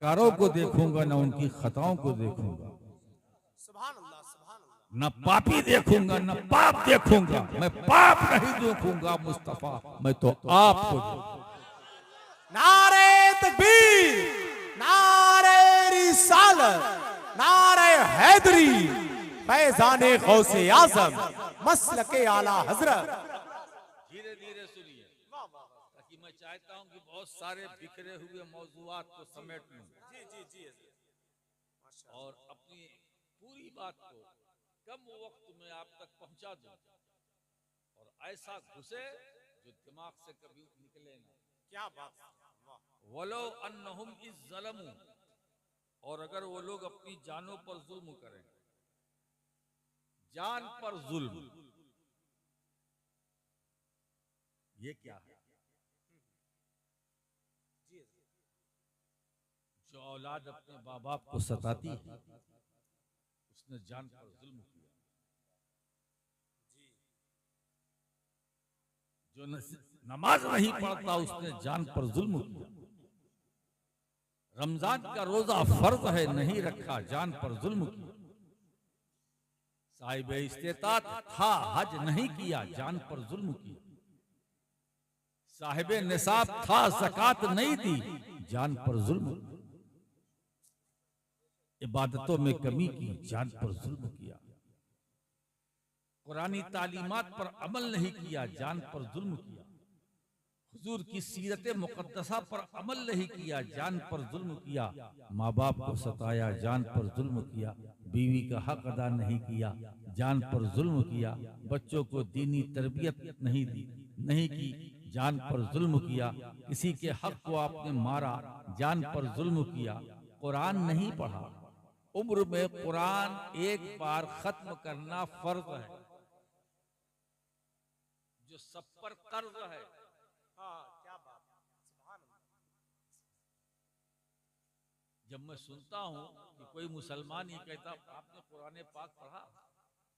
नेकारों को देखूंगा न उनकी खताओं को देखूंगा, न पापी देखूंगा न पाप देखूंगा, मैं पाप नहीं देखूंगा मुस्तफा, मैं तो आपको नारे तकबीर, नारे रिसालत, नारे हैदरी, फैजाने गौसे आजम, मसलके आला हजरत। धीरे धीरे सुनिए, ताकि मैं चाहता हूं कि बहुत सारे बिखरे हुए मौजूआत को समेट लूं और अपनी पूरी बात को कम वक्त में आप तक पहुंचा दूं और ऐसा घुसे जो दिमाग से कभी निकले ना। क्या बात, वलो अन्नहुम इज़ ज़लमू, और अगर वो लोग अपनी जानों पर जुल्म करें, जान पर जुल्म, ये क्या है? जो औलाद अपने माँ बाप को सताती है, उसने जान पर जुल्म किया। जो नमाज नहीं पढ़ता, उसने जान पर जुल्म किया। रमजान का रोजा फर्ज है, नहीं रखा, जान पर जुल्म किया। साहिब इस्तेतात था, हज नहीं किया, जान पर जुल्म किया। साहिब निसाब था, ज़कात नहीं दी, जान पर जुल्म किया। इबादतों में कमी की, जान पर जुल्म किया। कुरानी तालीमात पर अमल नहीं किया, जान पर जुल्म किया। हुजूर की सीरत मुकद्दसा पर अमल नहीं किया, जान पर जुल्म किया। माँ बाप को सताया, जान पर जुल्म किया। बीवी का हक अदा नहीं किया, जान पर जुल्म किया। बच्चों को दीनी तरबियत नहीं की, जान पर जुल्म किया। किसी के हक को आपने मारा, जान पर जुल्म किया। कुरान नहीं पढ़ा, उम्र में कुरान एक बार खत्म करना फर्ज है, जो सब पर कर्ज है। क्या बात, सुभान अल्लाह। जब मैं सुनता हूं कि कोई मुसलमान ये कहता आपने कुरान पाक पढ़ा,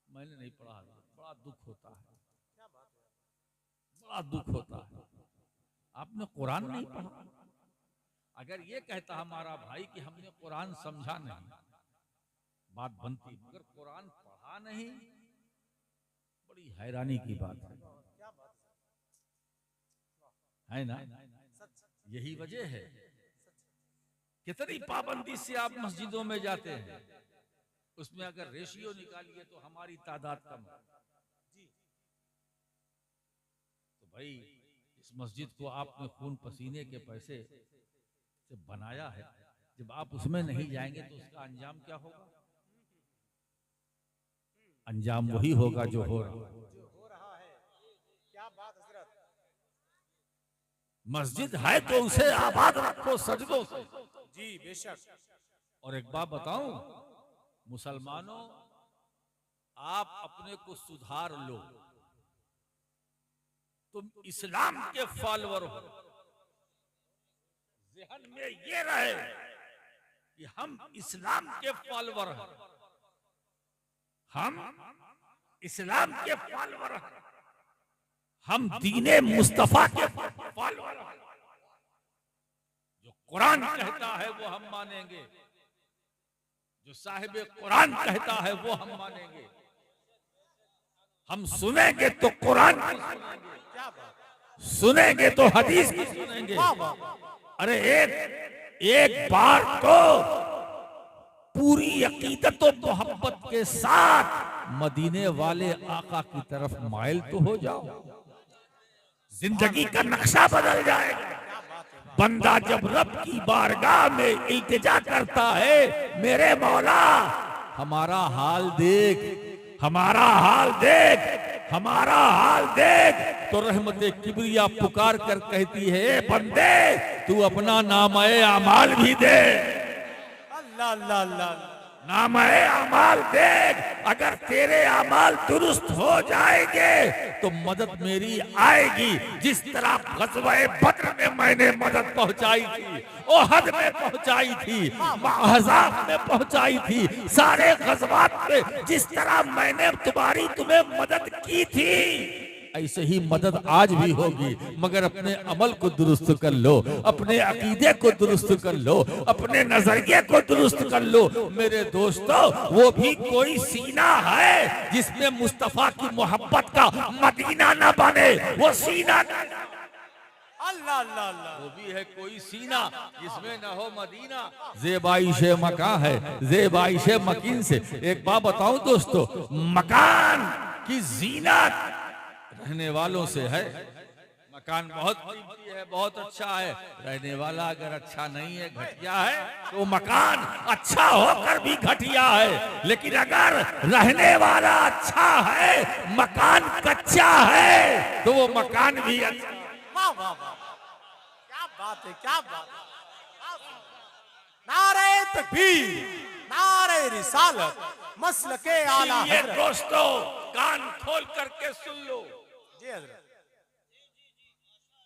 मैंने नहीं पढ़ा, बड़ा दुख होता है, क्या बात है, बड़ा दुख होता है। आपने कुरान नहीं पढ़ा। अगर ये कहता हमारा भाई कि हमने कुरान समझा नहीं, बात बनती, मगर कुरान पढ़ा नहीं, बड़ी हैरानी की बात है ना? यही वजह है, कितनी पाबंदी से आप मस्जिदों में जाते हैं, उसमें अगर रेशियो निकालिए तो हमारी तादाद कम है। तो भाई, इस मस्जिद को आपने खून पसीने के पैसे से बनाया है, जब आप उसमें नहीं जाएंगे तो उसका अंजाम क्या होगा? अंजाम वही होगा जो हो रहा है। क्या बात हजरत। मस्जिद है तो उसे आबाद रखो सजदों से। जी बेशक। और एक बात बताऊं मुसलमानों, आप अपने को सुधार लो, तुम इस्लाम के फॉलोअर हो। ज़हन में ये रहे कि हम इस्लाम के फॉलोअर हैं, हम इस्लाम के फॉलोअर हैं, हम दीने मुस्तफा के फॉलोअर हैं। जो कुरान कहता है वो हम मानेंगे, जो साहिब कुरान कहता है वो हम मानेंगे। हम सुनेंगे तो कुरान की सुनेंगे, सुनेंगे तो हदीस की सुनेंगे। अरे एक बार तो पूरी अकीदत और मोहब्बत के साथ मदीने वाले आका की तरफ माइल तो हो जाओ, जिंदगी का नक्शा बदल जाएगा। बंदा जब रब की बारगाह में इल्तिजा करता है, मेरे मौला हमारा हाल देख, हमारा हाल देख, हमारा हाल देख, तो रहमते किबरिया पुकार कर कहती है, बंदे तू अपना नामे अमाल भी दे। अल्लाह अल्लाह अल्लाह। नामे अमाल देख, अगर तेरे अमाल दुरुस्त हो जाएंगे तो मदद मेरी आएगी। जिस तरह ग़ज़वा-ए बद्र में मैंने मदद पहुंचाई थी, ओहद में पहुंचाई थी, अहज़ाब में पहुंचाई थी, सारे ग़ज़वात में जिस तरह मैंने तुम्हें मदद की थी, ऐसे ही मदद आज भी होगी, मगर अपने अमल को दुरुस्त कर लो, अपने अकीदे को दुरुस्त कर लो, अपने नजरिए को दुरुस्त कर लो। मेरे दोस्तों, वो भी कोई सीना है जिसमें मुस्तफा की मोहब्बत का मदीना न बने, वो सीना अल्लाह अल्लाह अल्लाह। वो भी है कोई सीना जिसमें न हो मदीना। ज़ेबाइश मकान है, ज़ेबाइश मकीन से एक बात बताऊं दोस्तों, मकान की जीनत रहने वालों से है। मकान बहुत कीमती है, बहुत अच्छा है, रहने वाला अगर अच्छा नहीं है, घटिया है, तो मकान अच्छा होकर भी घटिया है। लेकिन अगर रहने वाला अच्छा है, मकान कच्चा है, तो वो मकान भी अच्छा। वाह वाह वाह, क्या बात है, क्या बात है। नारे तकबीर, नारे रिसालत, मसलके आला ये हजरत। दोस्तों कान खोल करके सुन लो, जी हजरत।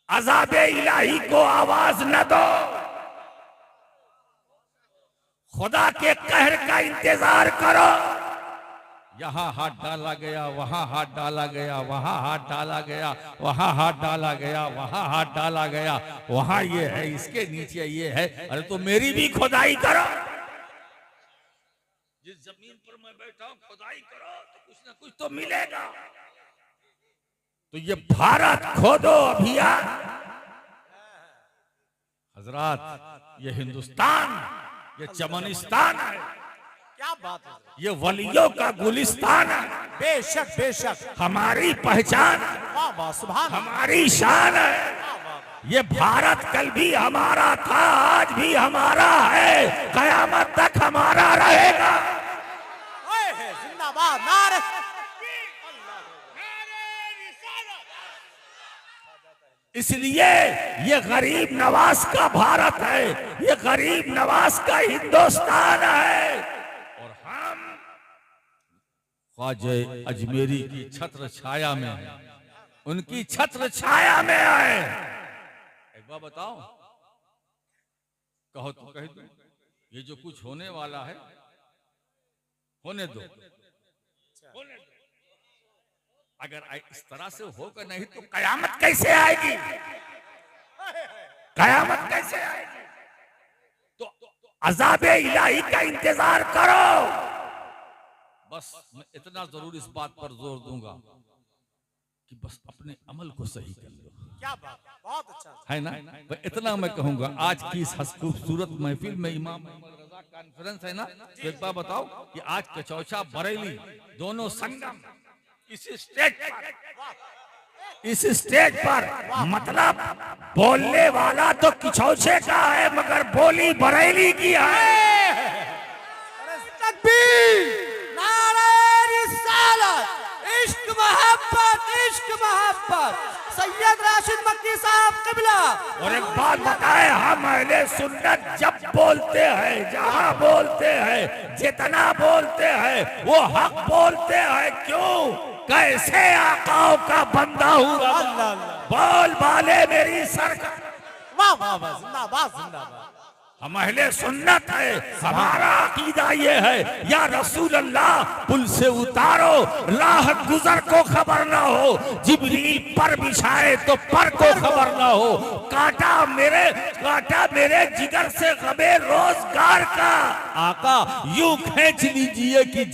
अज़ाबे इलाही को आवाज न दो, खुदा के कहर का इंतजार करो। यहाँ हाथ डाला गया, वहां हाथ डाला गया, वहां हाथ डाला गया, वहां हाथ डाला गया, वहां हाथ डाला गया, वहां ये है, इसके नीचे ये है। अरे तो मेरी भी खुदाई करो। जिस जमीन पर मैं बैठा हूं खुदाई करो तो कुछ ना कुछ तो मिलेगा। तो ये भारत खोदो अभियान, हजरात, ये हिंदुस्तान, ये चमनिस्तान है, क्या बात है। ये वलियों का गुलिस्तान है। बेशक बेशक। हमारी पहचान, वाह वाह, सुभान अल्लाह। हमारी शान है। वाह वाह। ये भारत कल भी हमारा था, आज भी हमारा है, कयामत तक हमारा रहेगा। ओए है, जिंदाबाद, नारे। इसलिए ये गरीब नवाज का भारत है, ये गरीब नवाज का हिंदुस्तान है। और हम ख्वाजा अजमेरी की छत्र छाया में हैं, उनकी छत्र छाया में आए। एक बार बताओ, कहो तो कह दो, ये जो कुछ होने वाला है होने दो, होने दो। अगर इस तरह से होगा नहीं तो कयामत कैसे आएगी, कयामत कैसे आएगी। तो अज़ाबे इलाही का इंतजार करो। बस मैं इतना जरूर इस बात पर जोर दूंगा कि बस अपने अमल को सही कर लो। क्या बात, बहुत अच्छा है ना। तो इतना मैं कहूंगा, आज की इस खूबसूरत महफिल में इमाम अहमद रजा कॉन्फ्रेंस है ना, तो एक बार बताओ कि आज कचौचा बरेली दोनों संगम इस स्टेज पर मतलब बोलने वाला तो किचौचे का है, मगर बोली बरेली की है। तकबीर, नारे रिसालत, इश्क मोहब्बत, इश्क मोहब्बत, सैयद राशिद मक्की साहब किबला। और एक बात बताए, हम अहले सुन्नत जब बोलते हैं, जहां बोलते हैं, जितना बोलते हैं, वो हक बोलते हैं। क्यों? कैसे आकाओं का बंदा हूँ, अल्लाह अल्लाह। बोल बाले मेरी सरकार। वाह वाह वाह, जिंदाबाद जिंदाबाद। हम अहले सुन्नत है, हमारा अकीदा ये है, या रसूल अल्लाह पुल से उतारो, राह गुजर को खबर ना हो, जिब्रील पर बिछाए तो पर को खबर ना हो, काटा मेरे जिगर से गमे रोजगार का, आका यूं खींच लीजिए कि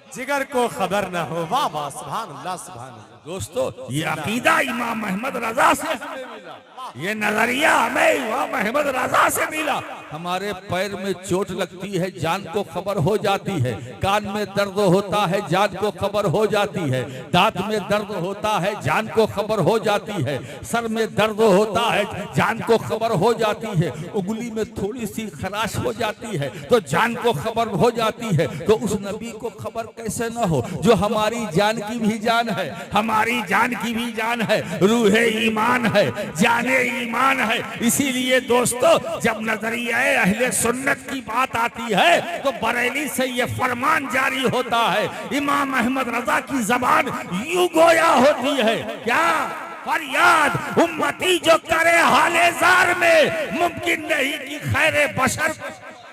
जिगर को खबर ना हो। वाह वाह, सुभान अल्लाह, सुभान अल्लाह। दोस्तों, ये अकीदा इमाम अहमद रजा से हमें मिला, ये नजरिया हमें इमाम अहमद रजा से मिला। हमारे पैर में चोट लगती है, जान को खबर हो जाती है, कान में दर्द होता है, जान को खबर हो जाती है, दांत में दर्द होता है, जान को खबर हो जाती है, सर में दर्द होता है, जान को खबर हो जाती है, उंगली में थोड़ी सी खराश हो जाती है तो जान को खबर हो जाती है। तो उस नबी को खबर कैसे न हो जो हमारी जान की भी जान है, हमारी जान की भी जान है, रूहे ईमान है, जाने ईमान है। इसीलिए दोस्तों, जब नजरिया अहले सुन्नत की बात आती है तो बरेली से ये फरमान जारी होता है, इमाम अहमद रजा की जबान यूं गोया होती है, क्या फरियाद उम्मती जो करे हाले जार में, मुमकिन नहीं कि खैरे बशर।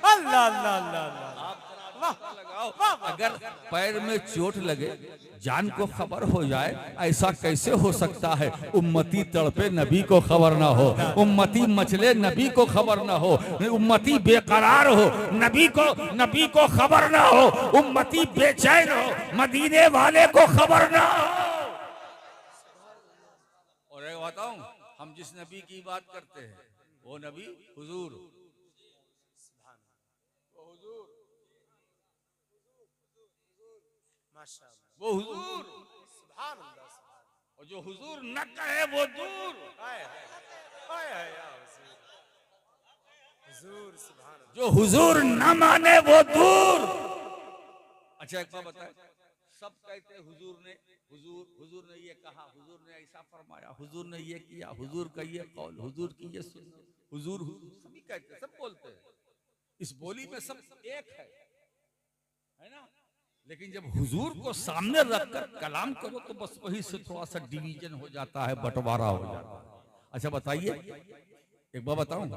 अल्लाह अल्लाह अल्लाह अल्लाह। लगाओ। अगर पैर में चोट लगे, जान को खबर हो जाए, ऐसा कैसे हो सकता है? उम्मती तड़पे नबी को खबर ना हो, उम्मती मचले नबी को खबर ना हो, उम्मती बेकरार हो नबी को खबर ना हो, उम्मती बेचैन हो मदीने वाले को खबर ना हो। और एक बताऊं, हम जिस नबी की बात करते हैं वो नबी हुजूर, माशाअल्लाह, वो हुजूर, सुभान अल्लाह, सुभान और जो हुजूर न कहे वो दूर, हाय हाय हाय हाय या हुजूर, हुजूर सुभान अल्लाह, जो हुजूर न माने वो दूर। अच्छा एक बात बताए, सब कहते हुजूर ने ये कहा, हुजूर ने ऐसा फरमाया, हुजूर ने ये किया, हुजूर का ये कौल, हुजूर की ये सुन्नत, हुजूर सभी कहते, सब बोलते हैं। इस बोली में सब एक है ना? लेकिन जब हुजूर को सामने रखकर कलाम करो तो बस वही से थोड़ा सा डिवीजन हो जाता है, बंटवारा हो जाता है। अच्छा बताइए, एक बात बताऊं,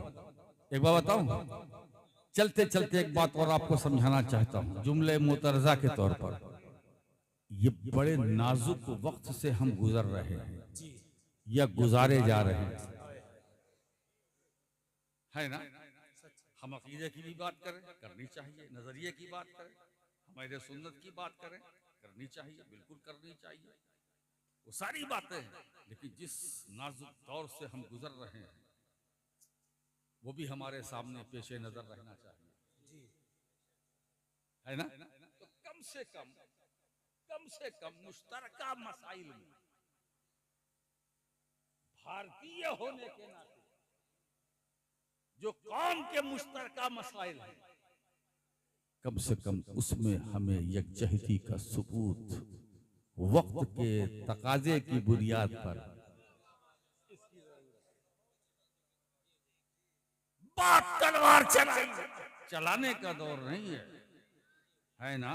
चलते चलते एक बात और आपको समझाना चाहता हूं जुमले मुतरजा के तौर पर। ये बड़े नाजुक वक्त से हम गुजर रहे हैं या गुजारे जा रहे हैं, है ना? हम अकीदे की भी बात करें, करनी चाहिए, नजरिए की बात करें, हमारे सुन्नत की बात करें, करनी चाहिए, बिल्कुल करनी चाहिए, वो सारी बातें हैं। लेकिन जिस नाजुक दौर से हम गुजर रहे हैं वो भी हमारे सामने पेशे नजर रहना चाहिए, है ना? तो कम से कम मुश्तरका मसाइल में भारतीय होने के नाते जो कौम के मुश्तरका मसाइल हैं, कम से कम उसमें हमें यकजहती का सबूत वक्त के तकाजे की बुनियाद पर बात तलवार चलाने का दौर नहीं है ना?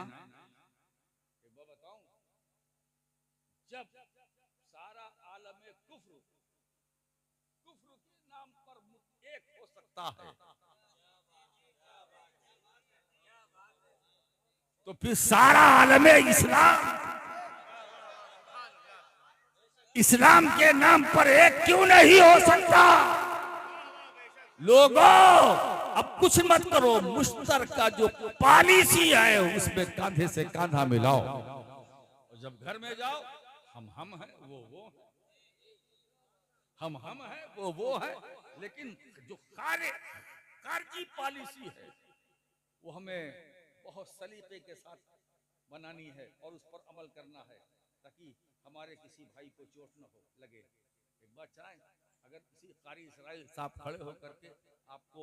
एक बात बताऊं, जब सारा आलम कुफ्र के नाम पर एक हो सकता है तो फिर सारा आलम इस्लाम के नाम पर एक क्यों नहीं हो सकता? लोगों, अब कुछ मत करो, मुश्तरका जो पॉलिसी है उसमें कांधे से कांधा मिलाओ, और जब घर में जाओ हम हैं, वो हम हैं, वो है। लेकिन जो खारजी पॉलिसी है वो हमें बहुत सलीके के साथ बनानी है और उस पर अमल करना है ताकि हमारे किसी भाई को चोट न हो लगे। एक बात चाहें, अगर किसी कारी इसराइल साहब खड़े होकर के आपको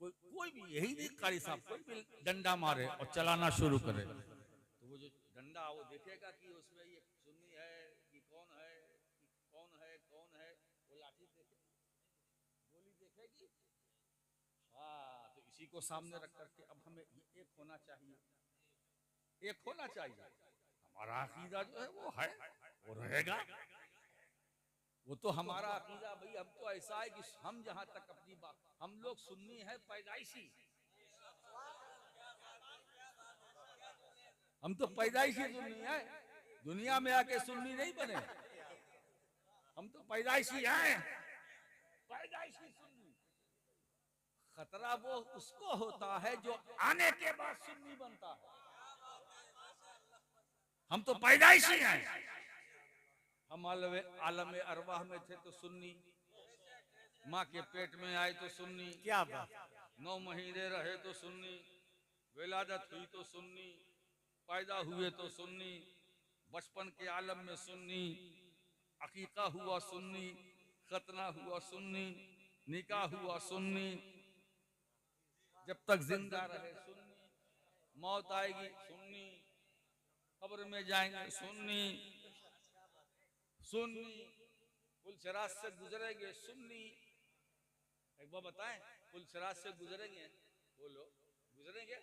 कोई भी, यही नहीं कारी साहब, कोई भी डंडा मारे और चलाना शुरू करे तो वो जो डंडा वो देखेगा कि उसमें ये सुन्नी है कि कौन है, वो लाठी देखेगी, गोली देखेगी। हाँ, तो इसी को सामने रख करके अब हमें एक होना चाहिए। हमारा अकीदा जो है वो है, वो रहेगा, वो तो हमारा अकीदा भाई। हम तो ऐसा है कि हम जहां तक अपनी बात, हम लोग सुन्नी है पैदाइशी, हम तो पैदाइशी सुन्नी है, दुनिया में आके सुन्नी नहीं बने, हम तो पैदाइशी हैं, पैदाइशी सुन्नी। खतरा वो उसको होता है जो आने के बाद सुन्नी बनता है। हम तो पैदाइशी हैं, हम आलम अरवाह में थे तो सुन्नी, माँ के पेट में आए तो सुन्नी, क्या बात, 9 महीने रहे तो सुन्नी, विलादत हुई तो सुन्नी, पैदा हुए तो सुन्नी, बचपन के आलम में सुन्नी, अकीका हुआ सुन्नी, खतना हुआ सुन्नी, निकाह हुआ सुन्नी, जब तक जिंदा रहे सुन्नी, मौत आएगी सुन्नी, कब्र में जाएंगे सुन्नी, पुलसिरात से गुजरेंगे सुन्नी। एक बार बताएं, पुलसिरात से गुजरेंगे, बोलो गुजरेंगे,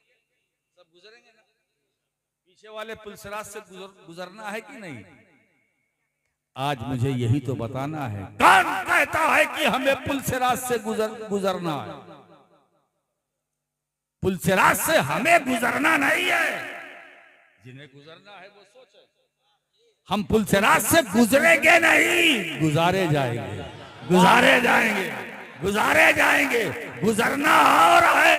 सब गुजरेंगे ना? पीछे वाले पुलसिरात से गुजरना है कि नहीं? आज मुझे यही तो बताना है, कौन कहता है कि हमें पुलसिरात से गुजरना है? पुलसिराज से हमें गुजरना नहीं है, जिन्हें गुजरना है वो सोचे। हम पुलसिराज से गुजरेंगे नहीं, गुजारे जाएंगे, गुजारे जाएंगे, गुजारे जाएंगे। गुजरना और है।